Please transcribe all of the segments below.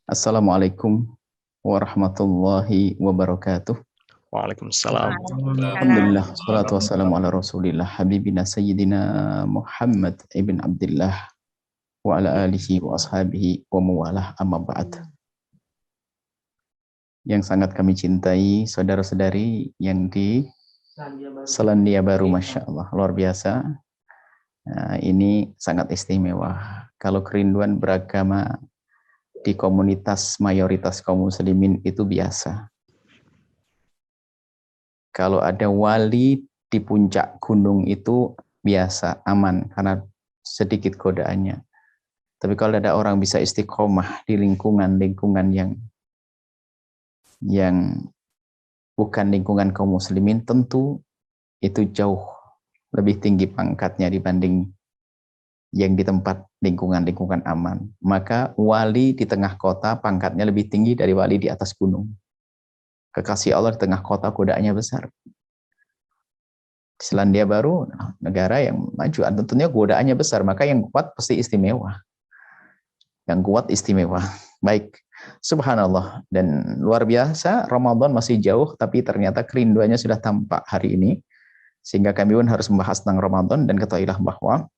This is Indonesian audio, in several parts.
Assalamualaikum warahmatullahi wabarakatuh. Waalaikumsalam. Alhamdulillah, salatu wassalamu ala rasulillah, habibina sayyidina Muhammad ibn Abdullah wa ala alihi wa ashabihi wa mawalah, amma ba'd. Yang sangat kami cintai, saudara-saudari yang di Selandia Baru, Masya Allah, luar biasa. Nah, ini sangat istimewa. Kalau kerinduan beragama di komunitas mayoritas kaum muslimin itu biasa. Kalau ada wali di puncak gunung itu biasa, aman, karena sedikit godaannya. Tapi kalau ada orang bisa istiqomah di lingkungan yang bukan lingkungan kaum muslimin, tentu itu jauh lebih tinggi pangkatnya dibanding yang di tempat lingkungan aman. Maka wali di tengah kota pangkatnya lebih tinggi dari wali di atas gunung. Kekasih Allah di tengah kota godaannya besar. Selandia Baru negara yang maju, tentunya godaannya besar, maka yang kuat pasti istimewa. Yang kuat istimewa. Baik, subhanallah. Dan luar biasa, Ramadan masih jauh, tapi ternyata kerinduannya sudah tampak hari ini. Sehingga kami pun harus membahas tentang Ramadan, dan ketahuilah bahwa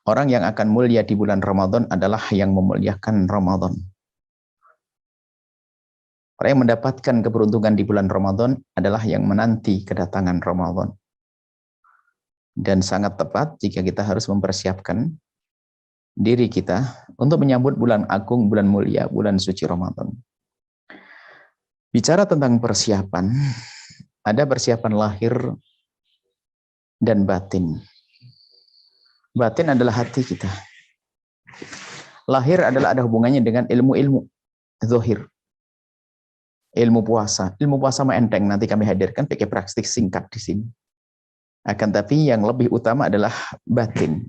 orang yang akan mulia di bulan Ramadan adalah yang memuliakan Ramadan. Orang yang mendapatkan keberuntungan di bulan Ramadan adalah yang menanti kedatangan Ramadan. Dan sangat tepat jika kita harus mempersiapkan diri kita untuk menyambut bulan agung, bulan mulia, bulan suci Ramadan. Bicara tentang persiapan, ada persiapan lahir dan batin. Batin adalah hati kita. Lahir adalah ada hubungannya dengan ilmu-ilmu zahir. Ilmu puasa mah enteng, nanti kami hadirkan pakai praktik singkat di sini. Akan tapi yang lebih utama adalah batin.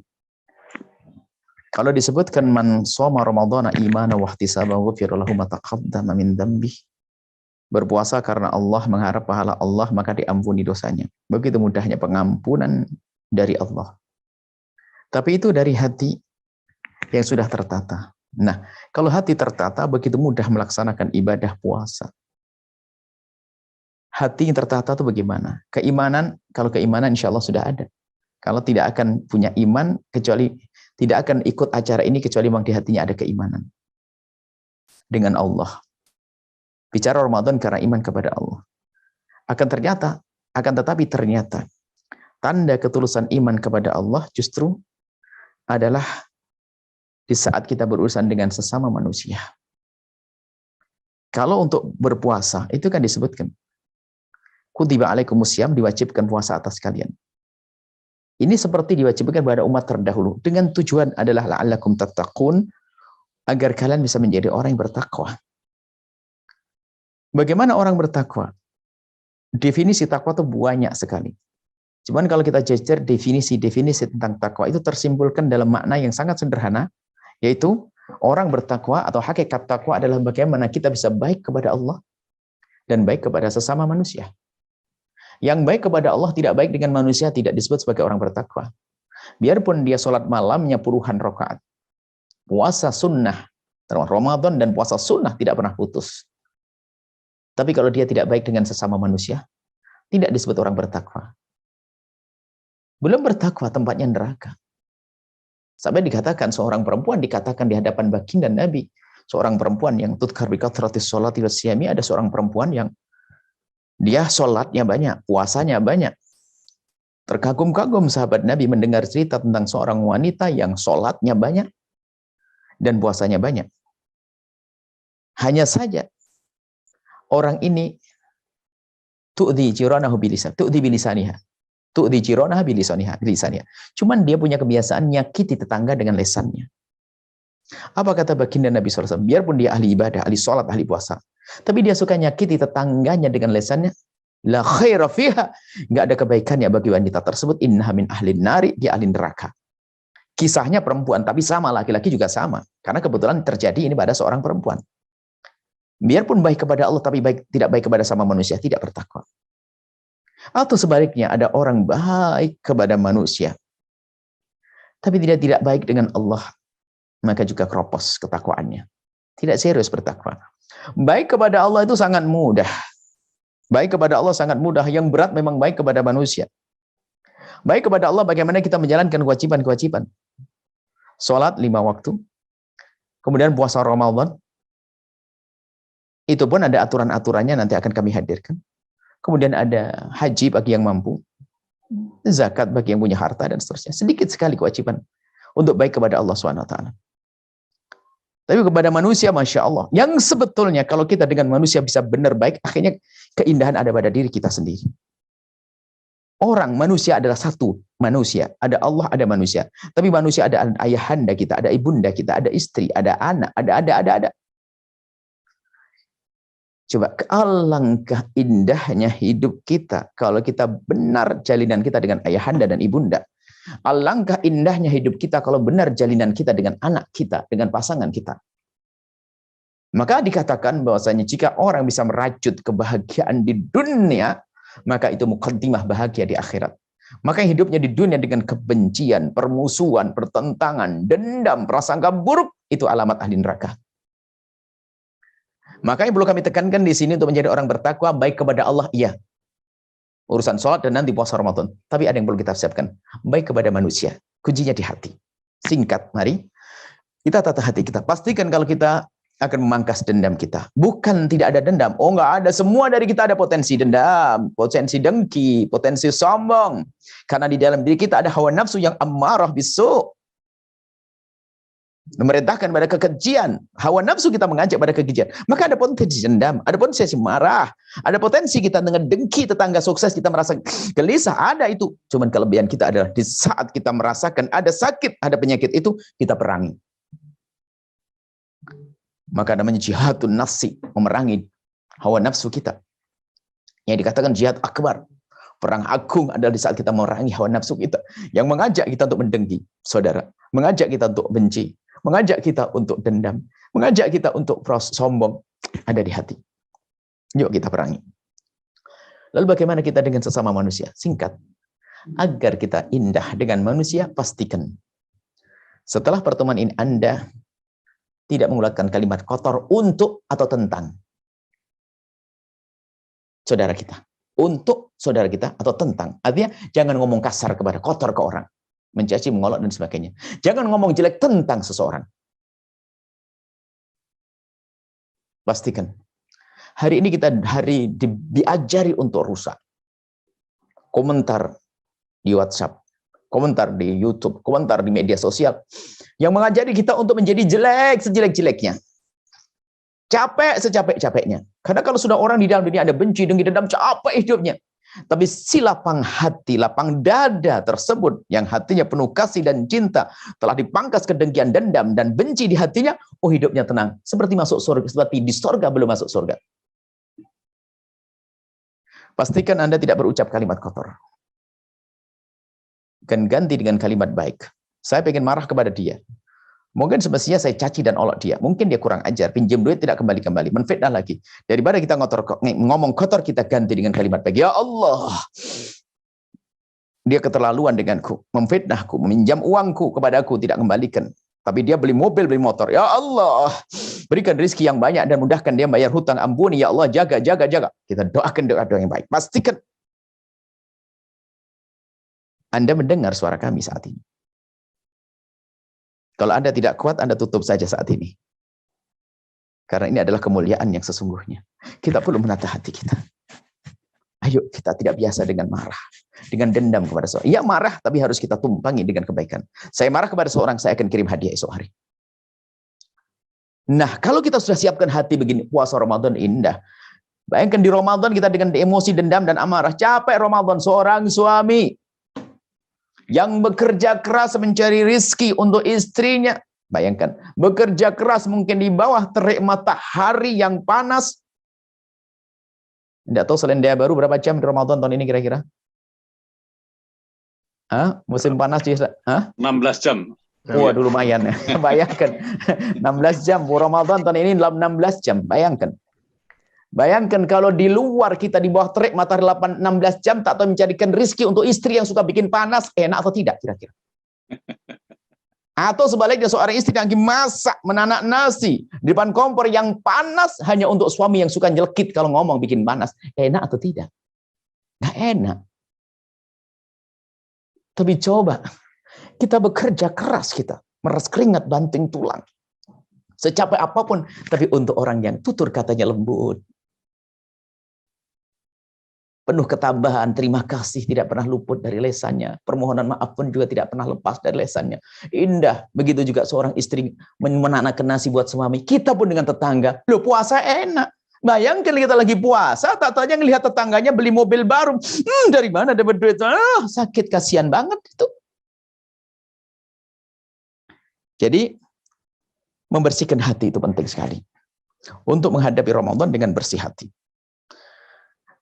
Kalau disebutkan man shoma ramadhana imana wa ihtisaban ghufira lahu ma taqaddama min dzambih. Berpuasa karena Allah, mengharap pahala Allah, maka diampuni dosanya. Begitu mudahnya pengampunan dari Allah. Tapi itu dari hati yang sudah tertata. Nah, kalau hati tertata, begitu mudah melaksanakan ibadah puasa. Hati yang tertata itu bagaimana? Keimanan, kalau keimanan insya Allah sudah ada. Kalau tidak akan punya iman, kecuali tidak akan ikut acara ini, kecuali memang di hatinya ada keimanan dengan Allah. Bicara Ramadan karena iman kepada Allah. Akan tetapi ternyata, tanda ketulusan iman kepada Allah justru adalah di saat kita berurusan dengan sesama manusia. Kalau untuk berpuasa, itu kan disebutkan, kutiba alaikumusiyam, diwajibkan puasa atas kalian. Ini seperti diwajibkan pada umat terdahulu, dengan tujuan adalah la'allakum tattaqun, agar kalian bisa menjadi orang yang bertakwa. Bagaimana orang bertakwa? Definisi takwa itu banyak sekali. Cuman kalau kita jajar definisi tentang takwa itu tersimpulkan dalam makna yang sangat sederhana, yaitu orang bertakwa atau hakikat takwa adalah bagaimana kita bisa baik kepada Allah dan baik kepada sesama manusia. Yang baik kepada Allah tidak baik dengan manusia tidak disebut sebagai orang bertakwa. Biarpun dia sholat malamnya puluhan rakaat, puasa sunnah, Ramadan dan puasa sunnah tidak pernah putus. Tapi kalau dia tidak baik dengan sesama manusia, tidak disebut orang bertakwa. Belum bertakwa, tempatnya neraka. Sampai dikatakan seorang perempuan dikatakan di hadapan baginda Nabi, seorang perempuan yang tudkar bi kathratis sholati wasyami, ada seorang perempuan yang dia sholatnya banyak, puasanya banyak. Terkagum-kagum sahabat Nabi mendengar cerita tentang seorang wanita yang sholatnya banyak dan puasanya banyak. Hanya saja orang ini tu'dhi jiranahu bilisaniha. Tu'dhi jiranaha bilisaniha. Cuman dia punya kebiasaan nyakiti tetangga dengan lesannya. Apa kata baginda Nabi SAW? Biarpun dia ahli ibadah, ahli sholat, ahli puasa, tapi dia suka nyakiti tetangganya dengan lesannya, la khaira fiha, enggak ada kebaikannya bagi wanita tersebut, innaha min ahlin nari, dia ahli neraka. Kisahnya perempuan, tapi sama, laki-laki juga sama, karena kebetulan terjadi ini pada seorang perempuan. Biarpun baik kepada Allah, tapi tidak baik kepada sama manusia, tidak bertakwa. Atau sebaliknya, ada orang baik kepada manusia, tapi tidak baik dengan Allah, maka juga keropos ketakwaannya. Tidak serius bertakwa. Baik kepada Allah itu sangat mudah. Baik kepada Allah sangat mudah. Yang berat memang baik kepada manusia. Baik kepada Allah bagaimana kita menjalankan kewajiban-kewajiban. Sholat 5 waktu. Kemudian puasa Ramadan. Itu pun ada aturan-aturannya, nanti akan kami hadirkan. Kemudian ada haji bagi yang mampu. Zakat bagi yang punya harta dan seterusnya. Sedikit sekali kewajiban untuk baik kepada Allah SWT. Tapi kepada manusia, Masya Allah, yang sebetulnya kalau kita dengan manusia bisa benar baik, akhirnya keindahan ada pada diri kita sendiri. Orang, manusia adalah satu manusia. Ada Allah, ada manusia. Tapi manusia ada ayahanda kita, ada ibunda kita, ada istri, ada anak, ada. Coba, alangkah indahnya hidup kita kalau kita benar jalinan kita dengan ayahanda dan ibunda. Alangkah indahnya hidup kita kalau benar jalinan kita dengan anak kita, dengan pasangan kita. Maka dikatakan bahwasanya jika orang bisa merajut kebahagiaan di dunia, maka itu muqaddimah bahagia di akhirat. Maka hidupnya di dunia dengan kebencian, permusuhan, pertentangan, dendam, prasangka buruk, itu alamat ahli neraka. Makanya perlu kami tekankan di sini untuk menjadi orang bertakwa, baik kepada Allah, iya. Urusan sholat dan nanti puasa Ramadan. Tapi ada yang perlu kita siapkan. Baik kepada manusia. Kuncinya di hati. Singkat, mari. Kita tata hati kita. Pastikan kalau kita akan memangkas dendam kita. Bukan tidak ada dendam. Oh, enggak ada. Semua dari kita ada potensi dendam, potensi dengki, potensi sombong. Karena di dalam diri kita ada hawa nafsu yang ammarah bisu. Memerintahkan pada kekejian. Hawa nafsu kita mengajak pada kekejian. Maka ada potensi dendam, ada potensi marah, ada potensi kita dengan dengki tetangga sukses, kita merasa gelisah, ada itu. Cuman kelebihan kita adalah di saat kita merasakan ada sakit, ada penyakit itu, kita perangi. Maka namanya jihadun nafsi, memerangi hawa nafsu kita. Yang dikatakan jihad akbar. Perang agung adalah di saat kita memerangi hawa nafsu kita. Yang mengajak kita untuk mendengki, saudara. Mengajak kita untuk benci. Mengajak kita untuk dendam. Mengajak kita untuk sombong. Ada di hati. Yuk kita perangi. Lalu bagaimana kita dengan sesama manusia? Singkat. Agar kita indah dengan manusia, pastikan. Setelah pertemuan ini Anda tidak mengeluarkan kalimat kotor untuk atau tentang saudara kita. Untuk saudara kita atau tentang. Artinya jangan ngomong kasar kepada kotor ke orang. Mencaci, mengolok, dan sebagainya. Jangan ngomong jelek tentang seseorang. Pastikan. Hari ini kita diajari untuk rusak. Komentar di WhatsApp, komentar di YouTube, komentar di media sosial. Yang mengajari kita untuk menjadi jelek sejelek-jeleknya. Capek secapek-capeknya. Karena kalau sudah orang di dalam dunia ada benci, dengki, dendam, capek hidupnya. Tapi si lapang hati, lapang dada tersebut, yang hatinya penuh kasih dan cinta, telah dipangkas kedengkian, dendam, dan benci di hatinya, oh hidupnya tenang. Seperti masuk surga, seperti di surga belum masuk surga. Pastikan Anda tidak berucap kalimat kotor. Dan ganti dengan kalimat baik. Saya pengen marah kepada dia. Mungkin semestinya saya caci dan olok dia. Mungkin dia kurang ajar, pinjam duit tidak kembali-kembali, menfitnah lagi. Daripada kita ngomong kotor, kita ganti dengan kalimat baik. Ya Allah, dia keterlaluan denganku, memfitnahku, meminjam uangku kepadaku, tidak kembalikan. Tapi dia beli mobil, beli motor. Ya Allah, berikan rezeki yang banyak dan mudahkan dia bayar hutang, ampuni. Ya Allah, jaga. Kita doakan doa-doa yang baik. Pastikan Anda mendengar suara kami saat ini. Kalau Anda tidak kuat, Anda tutup saja saat ini. Karena ini adalah kemuliaan yang sesungguhnya. Kita perlu menata hati kita. Ayo, kita tidak biasa dengan marah. Dengan dendam kepada seorang. Ya marah, tapi harus kita tumpangi dengan kebaikan. Saya marah kepada seorang, saya akan kirim hadiah esok hari. Nah, kalau kita sudah siapkan hati begini, puasa Ramadan indah. Bayangkan di Ramadan kita dengan emosi, dendam, dan amarah. Capek Ramadan, seorang suami yang bekerja keras mencari rizki untuk istrinya. Bayangkan, bekerja keras mungkin di bawah terik matahari yang panas. Tidak tahu Selandia Baru berapa jam di Ramadan tahun ini kira-kira? Musim panas sih. 16 jam. Waduh lumayan ya. Bayangkan, 16 jam. Ramadan tahun ini 16 jam. Bayangkan. Bayangkan kalau di luar kita di bawah terik matahari 16 jam tak tahu mencarikan rizki untuk istri yang suka bikin panas, enak atau tidak kira-kira? Atau sebaliknya seorang istri yang lagi masak, menanak nasi di depan kompor yang panas hanya untuk suami yang suka nyelekit kalau ngomong bikin panas. Enak atau tidak? Nggak enak. Tapi coba kita bekerja keras, kita meres keringat banting tulang. Secapek apapun, tapi untuk orang yang tutur katanya lembut. Penuh ketambahan, terima kasih tidak pernah luput dari lesannya. Permohonan maaf pun juga tidak pernah lepas dari lesannya. Indah. Begitu juga seorang istri menanamkan nasi buat suami. Kita pun dengan tetangga. Loh, puasa enak. Bayangkan kita lagi puasa, tatanya ngelihat tetangganya beli mobil baru. Dari mana dapat duit? Sakit, kasihan banget itu. Jadi, membersihkan hati itu penting sekali. Untuk menghadapi Ramadan dengan bersih hati.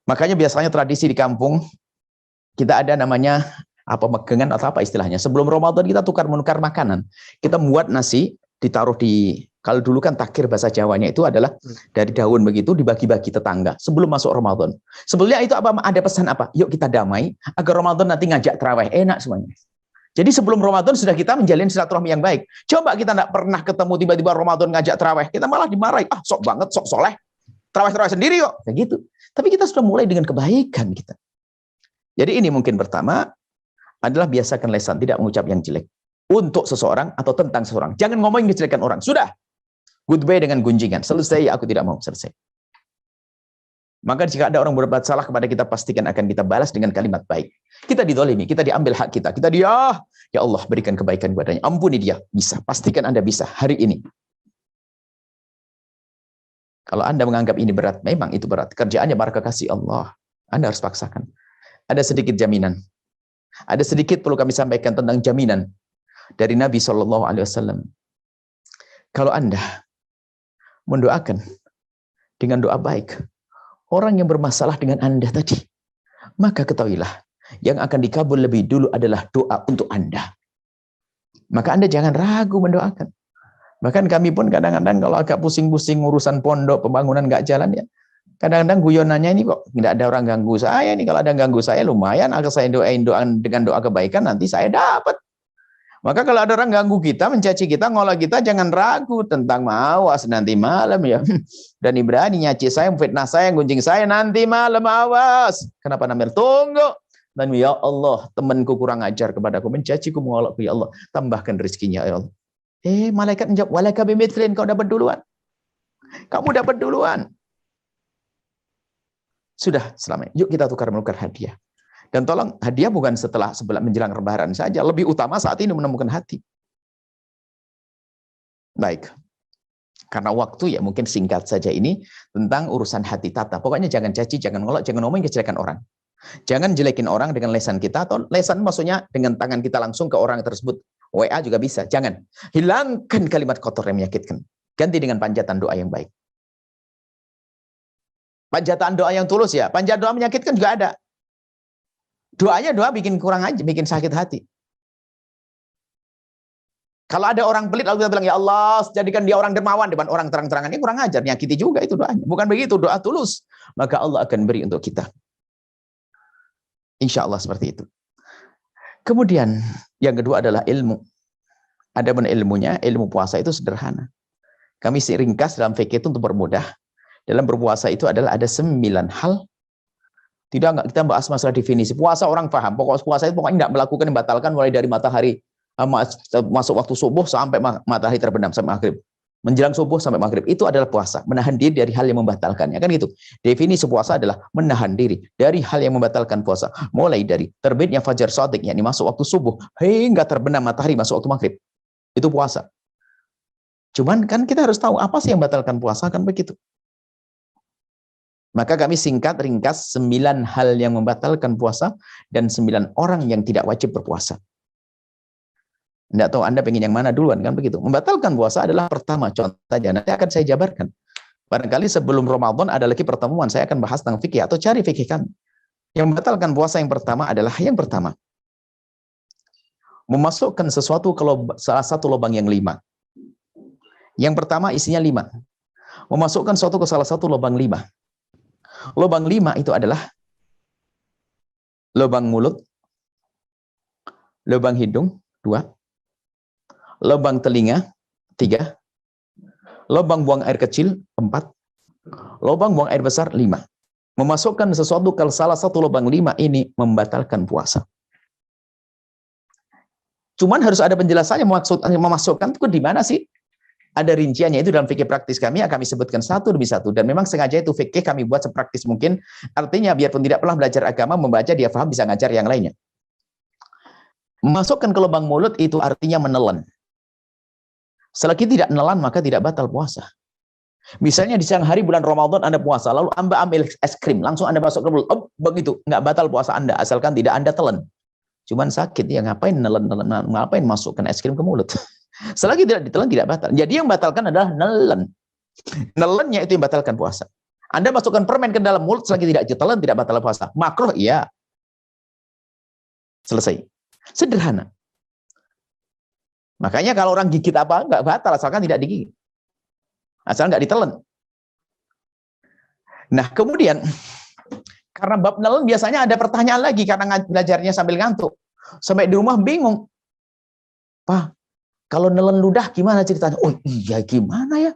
Makanya biasanya tradisi di kampung, kita ada namanya apa megengan atau apa istilahnya. Sebelum Ramadan kita tukar-menukar makanan. Kita buat nasi, ditaruh di, kalau dulu kan takir bahasa Jawanya itu adalah dari daun begitu, dibagi-bagi tetangga sebelum masuk Ramadan. Sebelumnya itu apa? Ada pesan apa? Yuk kita damai, agar Ramadan nanti ngajak tarawih. Enak semuanya. Jadi sebelum Ramadan sudah kita menjalin silaturahmi yang baik. Coba kita tidak pernah ketemu tiba-tiba Ramadan ngajak tarawih. Kita malah dimarahi. Sok banget, sok soleh. Tarawih sendiri kok. Kayak gitu. Tapi kita sudah mulai dengan kebaikan kita. Jadi ini mungkin pertama adalah biasakan lisan tidak mengucap yang jelek untuk seseorang atau tentang seseorang. Jangan ngomongin kejelekan orang. Sudah. Goodbye dengan gunjingan. Selesai, aku tidak mau. Selesai. Maka jika ada orang berbuat salah kepada kita, pastikan akan kita balas dengan kalimat baik. Kita didolimi, kita diambil hak kita. Kita ya Allah berikan kebaikan kepadanya. Ampuni dia. Bisa. Pastikan Anda bisa hari ini. Kalau Anda menganggap ini berat, memang itu berat. Kerjaannya barakah kasih Allah. Anda harus paksakan. Ada sedikit jaminan. Ada sedikit perlu kami sampaikan tentang jaminan dari Nabi SAW. Kalau Anda mendoakan dengan doa baik orang yang bermasalah dengan Anda tadi, maka ketahuilah yang akan dikabul lebih dulu adalah doa untuk Anda. Maka Anda jangan ragu mendoakan. Bahkan kami pun kadang-kadang kalau agak pusing-pusing urusan pondok, pembangunan nggak jalan ya, kadang-kadang guyonannya ini kok tidak ada orang ganggu saya nih. Kalau ada ganggu saya lumayan, agar saya doain dengan doa kebaikan nanti saya dapat. Maka kalau ada orang ganggu kita, mencaci kita, ngolah kita, jangan ragu tentang awas nanti malam ya. Dan berani nyaci saya, fitnah saya, gunjing saya nanti malam awas. Kenapa namanya? Tunggu. Dan ya Allah, temanku kurang ajar kepadaku, mencaciku, mengolokku, ya Allah, tambahkan rezekinya ya Allah. Malaikat menjawab, walaka bimithlin, kau dapat duluan. Kamu dapat duluan. Sudah, selama yuk kita tukar-menukar hadiah. Dan tolong, hadiah bukan setelah menjelang Lebaran saja, lebih utama saat ini menemukan hati. Baik. Karena waktu ya mungkin singkat saja ini tentang urusan hati tata. Pokoknya jangan caci, jangan ngolok, jangan ngomongin kejelekan orang. Jangan jelekin orang dengan lesan kita, atau lesan maksudnya dengan tangan kita langsung ke orang tersebut. WA juga bisa. Jangan. Hilangkan kalimat kotor yang menyakitkan. Ganti dengan panjatan doa yang baik. Panjatan doa yang tulus ya. Panjatan doa menyakitkan juga ada. Doanya doa bikin kurang aja, bikin sakit hati. Kalau ada orang pelit, lalu kita bilang, ya Allah, jadikan dia orang dermawan depan orang terang-terangan. Ini kurang ajar, nyakiti juga itu doanya. Bukan begitu, doa tulus. Maka Allah akan beri untuk kita. Insya Allah seperti itu. Kemudian yang kedua adalah ilmu. Adapun ilmunya, ilmu puasa itu sederhana. Kami ringkas dalam fikih itu untuk bermudah. Dalam berpuasa itu adalah ada 9 hal. Tidak kita bahas masalah definisi. Puasa orang paham. Pokok puasa itu pokoknya tidak melakukan membatalkan mulai dari matahari masuk waktu subuh sampai matahari terbenam sampai maghrib. Menjelang subuh sampai maghrib itu adalah puasa, menahan diri dari hal yang membatalkannya, kan gitu. Definisi puasa adalah menahan diri dari hal yang membatalkan puasa, mulai dari terbitnya fajar shadiq, yakni masuk waktu subuh, hingga terbenam matahari masuk waktu maghrib. Itu puasa. Cuman kan kita harus tahu apa sih yang membatalkan puasa, kan begitu. Maka kami singkat ringkas 9 hal yang membatalkan puasa dan 9 orang yang tidak wajib berpuasa. Tidak tahu Anda pengen yang mana duluan, kan begitu. Membatalkan puasa adalah pertama, contoh saja. Nanti akan saya jabarkan. Barangkali sebelum Ramadan ada lagi pertemuan, saya akan bahas tentang fikih atau cari fikih kan. Yang membatalkan puasa yang pertama adalah yang pertama. Memasukkan sesuatu ke salah satu lubang yang 5. Yang pertama isinya 5. Memasukkan sesuatu ke salah satu lubang 5. Lubang 5 itu adalah lubang mulut, lubang hidung, 2. lubang telinga 3, lubang buang air kecil 4, lubang buang air besar 5. Memasukkan sesuatu ke salah satu lubang 5 ini membatalkan puasa. Cuman harus ada penjelasannya, memasukkan itu di mana sih? Ada rinciannya, itu dalam fikih praktis kami sebutkan satu demi satu, dan memang sengaja itu fikih kami buat sepraktis mungkin, artinya biarpun tidak pernah belajar agama, membaca dia paham, bisa ngajar yang lainnya. Memasukkan ke lubang mulut itu artinya menelan. Selagi tidak menelan maka tidak batal puasa. Misalnya di siang hari bulan Ramadan Anda puasa, lalu Anda ambil es krim, langsung Anda masuk ke mulut, begitu, nggak batal puasa Anda, asalkan tidak Anda telan. Cuman sakit, ya ngapain nelen, ngapain masukkan es krim ke mulut? Selagi tidak ditelan tidak batal. Jadi yang batalkan adalah nelen. Nelennya itu yang batalkan puasa. Anda masukkan permen ke dalam mulut selagi tidak ditelan tidak batal puasa. Makruh iya. Selesai. Sederhana. Makanya kalau orang gigit apa nggak batal asalkan tidak digigit. Asal nggak ditelan. Nah, kemudian karena bab nelen biasanya ada pertanyaan lagi karena belajarnya sambil ngantuk. Sampai di rumah bingung. Pak, kalau nelen ludah gimana ceritanya? Oh iya gimana ya?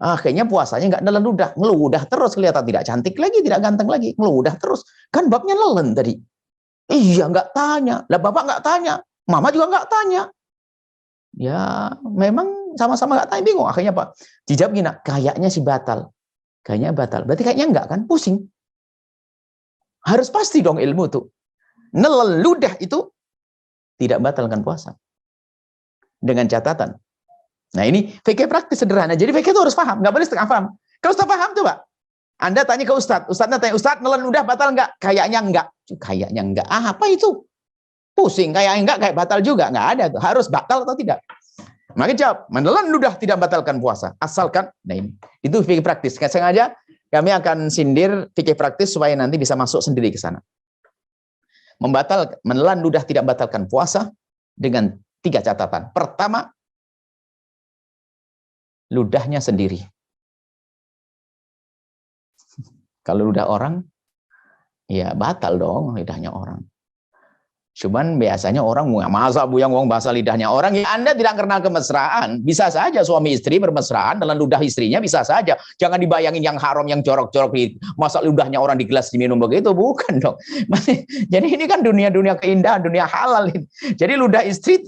Kayaknya puasanya nggak nelen ludah. Ngeludah terus, kelihatan tidak cantik lagi, tidak ganteng lagi. Ngeludah terus. Kan babnya nelen tadi. Iya nggak tanya. Lah bapak nggak tanya. Mama juga nggak tanya. Ya memang sama-sama nggak tanya, bingung. Akhirnya Pak, dijawab gini, kayaknya sih batal. Kayaknya batal. Berarti kayaknya enggak kan? Pusing. Harus pasti dong ilmu tuh. Nelen ludah itu tidak batalkan puasa. Dengan catatan. Nah ini fikih praktis sederhana. Jadi fikih itu harus paham, nggak boleh setengah paham. Kalau sudah paham tuh Pak, Anda tanya ke Ustadz, Ustadznya tanya, Ustadz nelen ludah batal nggak? Kayaknya enggak. Kayaknya enggak. Apa itu? Pusing, kayaknya enggak, kayak batal juga. Nggak ada tuh. Harus batal atau tidak? Maka jawab, menelan ludah tidak batalkan puasa. Asalkan, nah ini, itu fikih praktis. Sengaja kami akan sindir fikih praktis supaya nanti bisa masuk sendiri ke sana. Menelan ludah tidak batalkan puasa dengan 3 catatan. Pertama, ludahnya sendiri. Kalau ludah orang, ya batal dong lidahnya orang. Cuman biasanya orang, masa buyang wong bahasa lidahnya orang, ya Anda tidak kenal kemesraan. Bisa saja suami istri bermesraan dengan ludah istrinya, bisa saja. Jangan dibayangin yang haram, yang jorok-jorok, masa ludahnya orang di gelas diminum begitu, bukan dong. Jadi ini kan dunia-dunia keindahan, dunia halal. Jadi ludah istri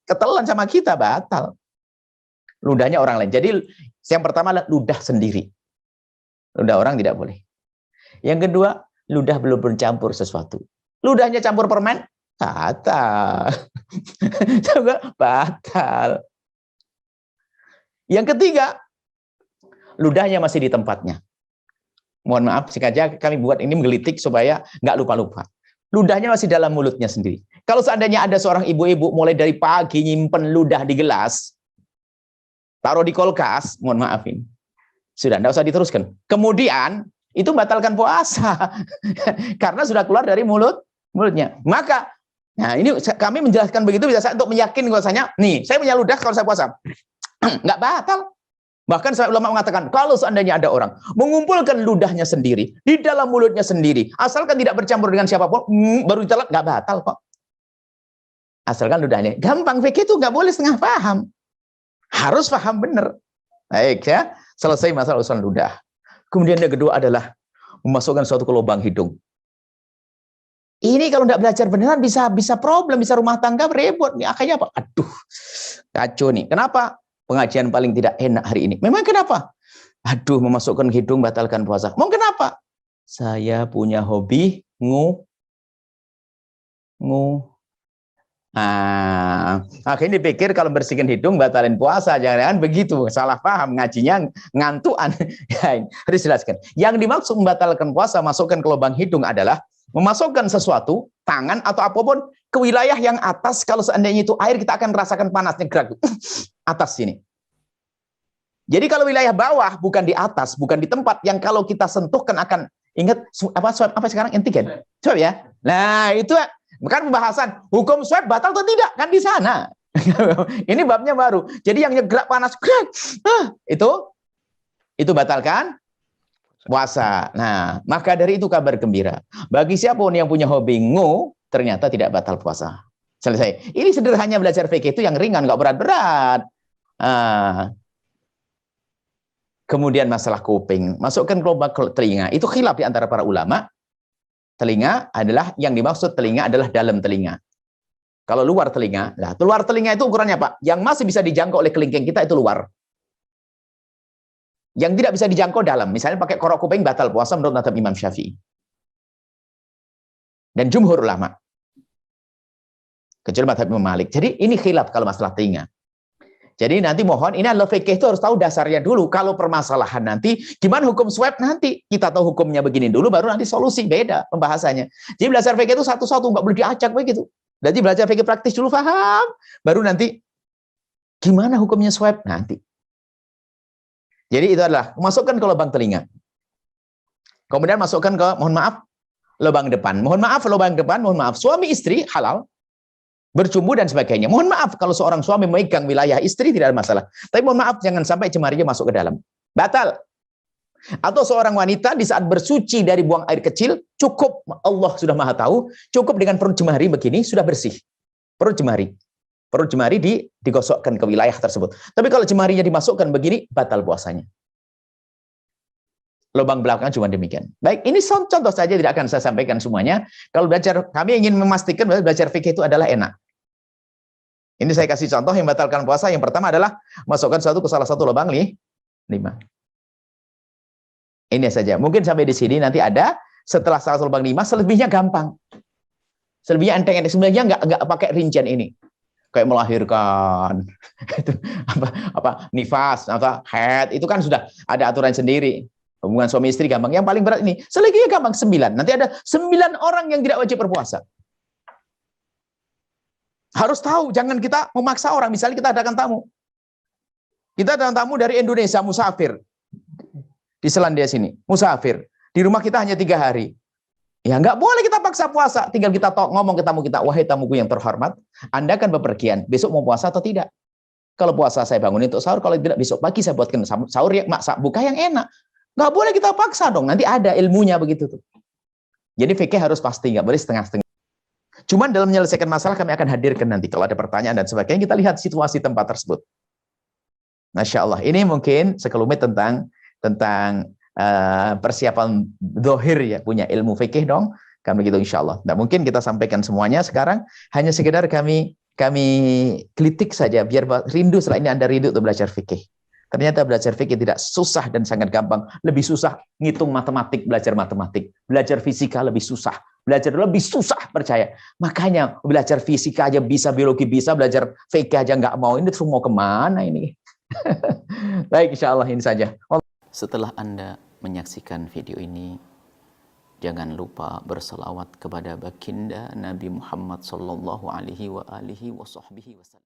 ketelan sama kita, batal. Ludahnya orang lain. Jadi yang pertama adalah ludah sendiri. Ludah orang tidak boleh. Yang kedua, ludah belum bercampur sesuatu. Ludahnya campur permen, batal. Batal. Yang ketiga, ludahnya masih di tempatnya. Mohon maaf, sengaja kami buat ini menggelitik supaya nggak lupa-lupa. Ludahnya masih dalam mulutnya sendiri. Kalau seandainya ada seorang ibu-ibu mulai dari pagi nyimpen ludah di gelas, taruh di kulkas, mohon maaf ini. Sudah, nggak usah diteruskan. Kemudian, itu batalkan puasa. Karena sudah keluar dari mulutnya. Maka, nah ini kami menjelaskan begitu bisa untuk meyakinkan bahwasanya, nih, saya punya ludah kalau saya puasa. Nggak batal. Bahkan saya ulama mengatakan, kalau seandainya ada orang mengumpulkan ludahnya sendiri, di dalam mulutnya sendiri, asalkan tidak bercampur dengan siapapun, baru ditelan, nggak batal kok. Asalkan ludahnya. Gampang, fikih itu nggak boleh setengah paham. Harus paham benar. Baik ya, selesai masalah urusan ludah. Kemudian yang kedua adalah memasukkan sesuatu ke lubang hidung. Ini kalau tidak belajar beneran bisa problem, bisa rumah tangga repot. Nih, akhirnya apa? Aduh, kacau nih. Kenapa? Pengajian paling tidak enak hari ini. Memang kenapa? Aduh, memasukkan hidung batalkan puasa. Mau kenapa? Saya punya hobi akhirnya dipikir kalau bersihin hidung batalin puasa. Jangan-jangan begitu, salah paham, ngajinya ngantuan. Ya, harus jelaskan. Yang dimaksud membatalkan puasa, masukkan ke lubang hidung adalah memasukkan sesuatu, tangan atau apapun ke wilayah yang atas. Kalau seandainya itu air, kita akan rasakan panasnya, gerak atas sini. Jadi kalau wilayah bawah, bukan di atas, bukan di tempat yang kalau kita sentuhkan akan ingat apa sekarang antigen, swab ya. Nah itu bukan pembahasan hukum swab batal atau tidak kan di sana. Ini babnya baru. Jadi yang gerak panas, itu batalkan puasa. Nah, maka dari itu kabar gembira. Bagi siapapun yang punya hobi ternyata tidak batal puasa. Selesai. Ini sederhananya belajar fikih itu yang ringan, nggak berat-berat. Kemudian masalah kuping, masukkan kelompok telinga. Itu khilaf di antara para ulama. Telinga adalah, yang dimaksud telinga adalah dalam telinga. Kalau luar telinga, nah luar telinga itu ukurannya apa? Yang masih bisa dijangkau oleh kelingking kita itu luar. Yang tidak bisa dijangkau dalam. Misalnya pakai korok kuping batal puasa menurut mazhab Imam Syafi'i. Dan jumhur ulama. Kecuali mazhab Imam Malik. Jadi ini khilaf kalau masalah telinga. Jadi nanti mohon, ini adalah fikih itu harus tahu dasarnya dulu. Kalau permasalahan nanti, gimana hukum swab nanti? Kita tahu hukumnya begini dulu, baru nanti solusi, beda pembahasannya. Jadi belajar fikih itu satu-satu, nggak boleh diacak begitu. Jadi belajar fikih praktis dulu, paham. Baru nanti, gimana hukumnya swab nanti. Jadi itu adalah, masukkan ke lubang telinga. Kemudian masukkan ke, mohon maaf, lubang depan. Mohon maaf, lubang depan, mohon maaf. Suami istri, halal. Bercumbu dan sebagainya. Mohon maaf kalau seorang suami memegang wilayah istri tidak ada masalah. Tapi mohon maaf jangan sampai jemarinya masuk ke dalam. Batal. Atau seorang wanita di saat bersuci dari buang air kecil, cukup, Allah sudah maha tahu, cukup dengan perut jemari begini sudah bersih. Perut jemari. Perut jemari digosokkan ke wilayah tersebut. Tapi kalau jemarinya dimasukkan begini, batal puasanya. Lubang belakang cuma demikian. Baik, ini contoh saja, tidak akan saya sampaikan semuanya. Kalau belajar, kami ingin memastikan bahwa belajar fikih itu adalah enak. Ini saya kasih contoh yang batalkan puasa. Yang pertama adalah masukkan satu ke salah satu lubang 5. Ini saja. Mungkin sampai di sini nanti ada setelah salah satu lubang 5, selebihnya gampang. Selebihnya enteng-enteng. Sebenarnya nggak pakai rincian ini. Kayak melahirkan, itu apa nifas, apa haid, itu kan sudah ada aturan sendiri. Hubungan suami istri gampang. Yang paling berat ini, selebihnya gampang 9. Nanti ada 9 orang yang tidak wajib berpuasa. Harus tahu, jangan kita memaksa orang. Misalnya kita adakan tamu. Kita adakan tamu dari Indonesia, musafir. Di Selandia sini, musafir. Di rumah kita hanya 3 hari. Ya nggak boleh kita paksa puasa. Tinggal kita ngomong ke tamu kita, wahai tamuku yang terhormat, Anda kan bepergian, besok mau puasa atau tidak? Kalau puasa saya bangunin untuk sahur, kalau tidak besok pagi saya buatkan sahur yang maksa, buka yang enak. Nggak boleh kita paksa dong, nanti ada ilmunya begitu tuh. Jadi fikih harus pasti, nggak boleh setengah-setengah. Cuman dalam menyelesaikan masalah kami akan hadirkan nanti kalau ada pertanyaan dan sebagainya, kita lihat situasi tempat tersebut. Masya Allah, ini mungkin sekelumit tentang persiapan dohir ya, punya ilmu fikih dong. Kami gitu insya Allah. Nah, mungkin kita sampaikan semuanya sekarang, hanya sekedar kami kritik saja, biar rindu setelah ini Anda rindu untuk belajar fikih. Ternyata belajar fikih tidak susah dan sangat gampang. Lebih susah ngitung matematik, belajar matematik. Belajar fisika lebih susah. Belajar lebih susah, percaya. Makanya belajar fisika aja bisa, biologi bisa, belajar fikih aja nggak mau. Ini terus mau kemana ini? Baik, insya Allah ini saja. Setelah Anda menyaksikan video ini, jangan lupa berselawat kepada baginda Nabi Muhammad sallallahu alaihi wa alihi wasallam.